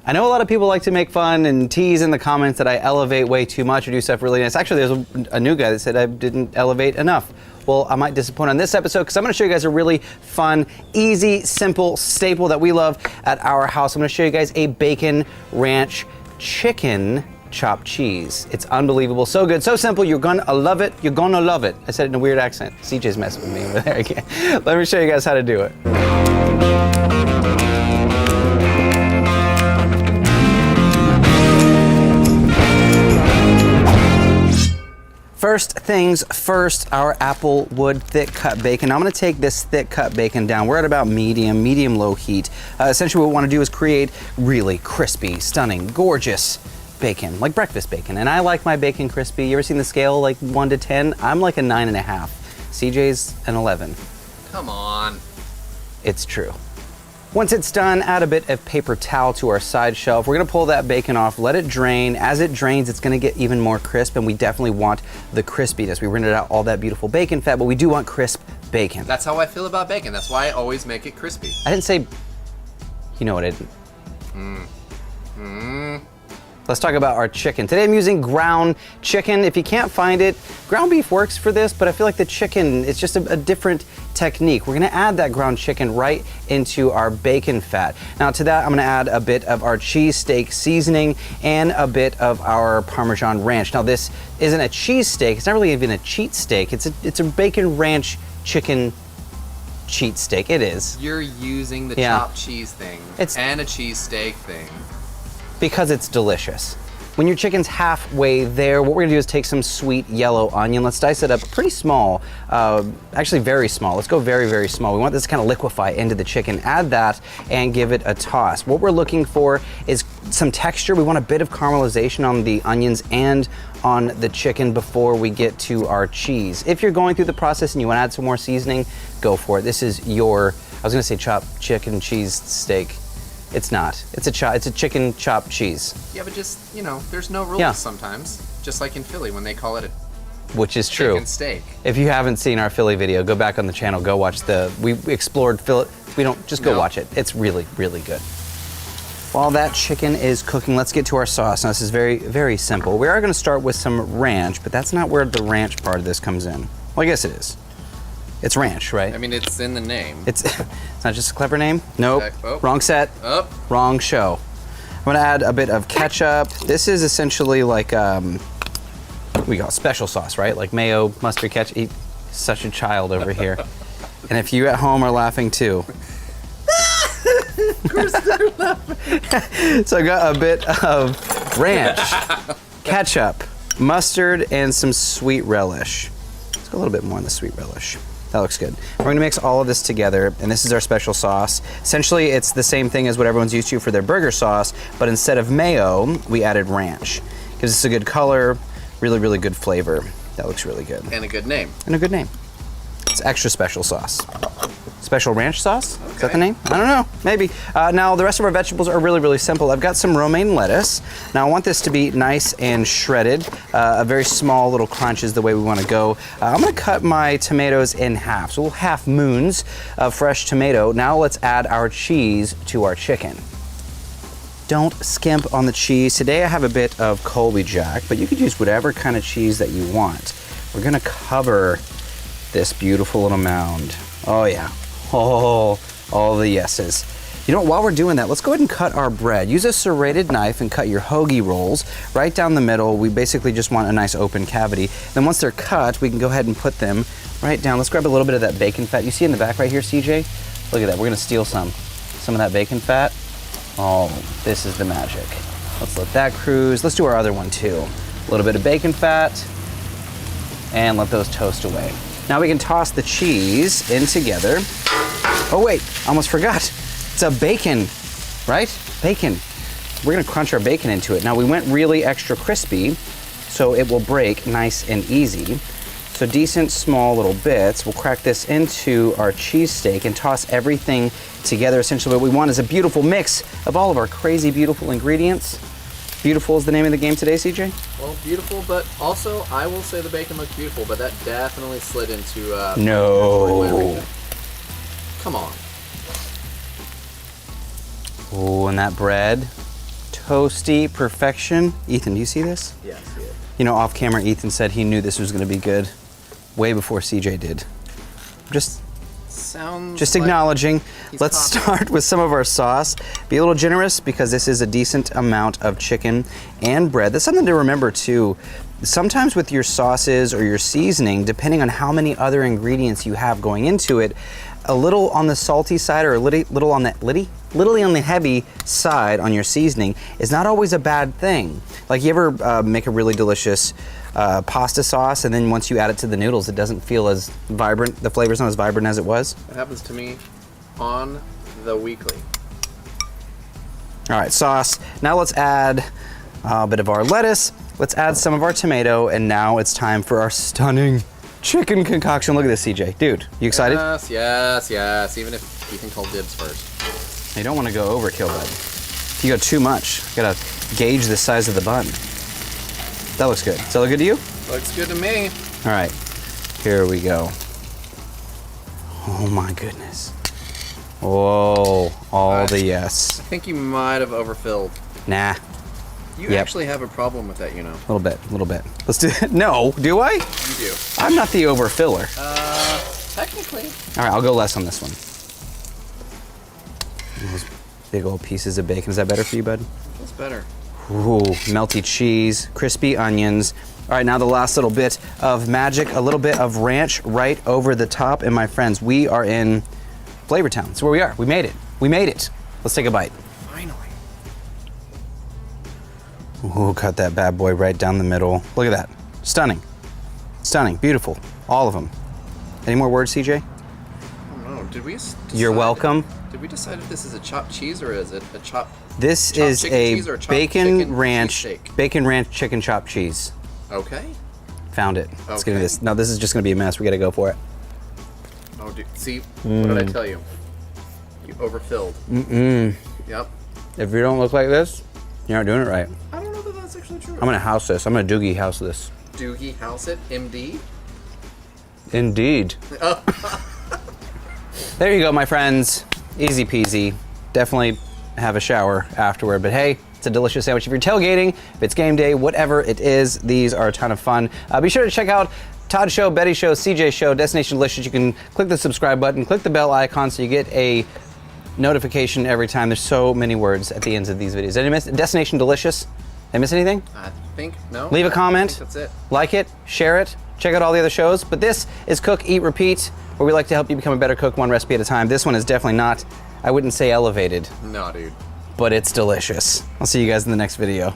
I know a lot of people like to make fun and tease in the comments that I elevate way too much or do stuff really nice. Actually, there's a new guy that said I didn't elevate enough. Well, I might disappoint on this episode because I'm going to show you guys a really fun, easy, simple staple that we love at our house. I'm going to show you guys a bacon ranch chicken chopped cheese. It's unbelievable. So good, so simple. You're gonna love it. You're gonna love it. I said it in a weird accent. CJ's messing with me over there again. Let me show you guys how to do it. First things first, our apple wood thick cut bacon. Now I'm gonna take this thick cut bacon down. We're at about medium low heat. Essentially what we wanna do is create really crispy, stunning, gorgeous bacon, like breakfast bacon. And I like my bacon crispy. You ever seen the scale like 1 to 10? I'm like a 9.5. CJ's an 11. Come on. It's true. Once it's done, add a bit of paper towel to our side shelf. We're gonna pull that bacon off, let it drain. As it drains, it's gonna get even more crisp, and we definitely want the crispiness. We rendered out all that beautiful bacon fat, but we do want crisp bacon. That's how I feel about bacon. That's why I always make it crispy. I didn't say, you know what I didn't. Let's talk about our chicken. Today I'm using ground chicken. If you can't find it, ground beef works for this, but I feel like the chicken, it's just a different technique. We're gonna add that ground chicken right into our bacon fat. Now to that, I'm gonna add a bit of our cheesesteak seasoning and a bit of our Parmesan ranch. Now this isn't a cheesesteak, it's not really even a cheat steak. It's a bacon ranch chicken cheat steak. It is. You're using the chopped cheese thing and a cheesesteak thing. Because it's delicious. When your chicken's halfway there, what we're gonna do is take some sweet yellow onion. Let's dice it up pretty small, actually very small. Let's go very small. We want this to kind of liquefy into the chicken. Add that and give it a toss. What we're looking for is some texture. We want a bit of caramelization on the onions and on the chicken before we get to our cheese. If you're going through the process and you wanna add some more seasoning, go for it. This is your, I was gonna say chopped chicken cheese steak. It's not. It's a chicken chopped cheese. Yeah, but just, you know, there's no rules sometimes. Just like in Philly when they call it a which is true. chicken steak. If you haven't seen our Philly video, go back on the channel, go watch we explored Philly. Just go watch it. It's really good. While that chicken is cooking, let's get to our sauce. Now this is very simple. We are gonna start with some ranch, but that's not where the ranch part of this comes in. Well, I guess it is. It's ranch, right? I mean, it's in the name. It's not just a clever name. Nope. Wrong set. Wrong show. I'm gonna add a bit of ketchup. This is essentially like we got special sauce, right? Like mayo, mustard, ketchup. He's such a child over here. And if you at home are laughing too. Of course they're laughing. So I got a bit of ranch, ketchup, mustard, and some sweet relish. Let's go a little bit more on the sweet relish. That looks good. We're gonna mix all of this together, and this is our special sauce. Essentially, it's the same thing as what everyone's used to for their burger sauce, but instead of mayo, we added ranch. Gives us a good color, really good flavor. That looks really good. And a good name. And a good name. It's extra special sauce. Special ranch sauce? Okay. Is that the name? I don't know, maybe. Now the rest of our vegetables are really simple. I've got some romaine lettuce. Now I want this to be nice and shredded. A very small little crunch is the way we want to go. I'm gonna cut my tomatoes in half. So we'll half moons of fresh tomato. Now let's add our cheese to our chicken. Don't skimp on the cheese. Today I have a bit of Colby Jack, but you could use whatever kind of cheese that you want. We're gonna cover this beautiful little mound. Oh yeah. Oh, all the yeses. You know, while we're doing that, let's go ahead and cut our bread. Use a serrated knife and cut your hoagie rolls right down the middle. We basically just want a nice open cavity. Then once they're cut, we can go ahead and put them right down. Let's grab a little bit of that bacon fat. You see in the back right here, CJ? Look at that, we're gonna steal some of that bacon fat. Oh, this is the magic. Let's let that cruise. Let's do our other one too. A little bit of bacon fat, and let those toast away. Now we can toss the cheese in together. Oh wait, almost forgot. It's a bacon, right? Bacon. We're gonna crunch our bacon into it. Now we went really extra crispy, so it will break nice and easy. So decent small little bits. We'll crack this into our cheesesteak and toss everything together. Essentially what we want is a beautiful mix of all of our crazy beautiful ingredients. Beautiful is the name of the game today, CJ? Well, beautiful, but also I will say the bacon looks beautiful, but that definitely slid into no. Come on. Oh, and that bread. toasty perfection. Ethan, do you see this? Yeah, I see it. You know, off camera, Ethan said he knew this was going to be good way before CJ did. Sounds Just like acknowledging. he's Let's confident. start with some of our sauce. Be a little generous because this is a decent amount of chicken and bread. That's something to remember too. Sometimes with your sauces or your seasoning, depending on how many other ingredients you have going into it, a little on the salty side or a little on the literally on the heavy side on your seasoning is not always a bad thing. Like you ever make a really delicious pasta sauce and then once you add it to the noodles, it doesn't feel as vibrant. The flavor's not as vibrant as it was. That happens to me on the weekly. All right, sauce. Now let's add a bit of our lettuce. Let's add some of our tomato, and now it's time for our stunning chicken concoction. Look at this, CJ. Dude, you excited? Yes. Even if Ethan called dibs first. You don't want to go overkill, bud. If you go too much, you gotta gauge the size of the bun. That looks good. Does that look good to you? Looks good to me. All right, here we go. Oh my goodness. Whoa, all the yes. I think you might have overfilled. Nah, You Yep. actually have a problem with that, you know. a little bit. Let's do it. No, do I? You do. I'm not the overfiller. Technically. All right, I'll go less on this one. Those big old pieces of bacon. Is that better for you, bud? That's better. Ooh, melty cheese, crispy onions. All right, now the last little bit of magic, a little bit of ranch right over the top. And my friends, we are in Flavor Town. That's where we are. We made it. We made it. Let's take a bite. Finally. Ooh, cut that bad boy right down the middle. Look at that. Stunning. Stunning. Beautiful. All of them. Any more words, CJ? Oh no, did we decide, You're welcome. Did we decide if this is a chopped cheese or is it a chopped This chopped is chicken a cheese or chopped bacon chicken ranch, cheesesteak? bacon ranch chicken chopped cheese. Okay. Found it. Let's get into Okay. this. No, this is just gonna be a mess. We gotta go for it. Oh, dude. See, what did I tell you? You overfilled. Yep. If you don't look like this, you're not doing it right. I don't know that that's actually true. I'm gonna house this. I'm gonna Doogie house this. Doogie House it, MD. Indeed. There you go, my friends. Easy peasy. Definitely have a shower afterward. But hey, it's a delicious sandwich. If you're tailgating, if it's game day, whatever it is, these are a ton of fun. Be sure to check out Todd's Show, Betty's Show, CJ's Show, Destination Delicious. You can click the subscribe button, click the bell icon so you get a notification every time. There's so many words at the ends of these videos. Did I miss Destination Delicious? Did I miss anything? I think, no. Leave a comment. I think that's it. Like it, share it, check out all the other shows. But this is Cook, Eat, Repeat, where we like to help you become a better cook one recipe at a time. This one is definitely not, I wouldn't say elevated, No, dude. but it's delicious. I'll see you guys in the next video.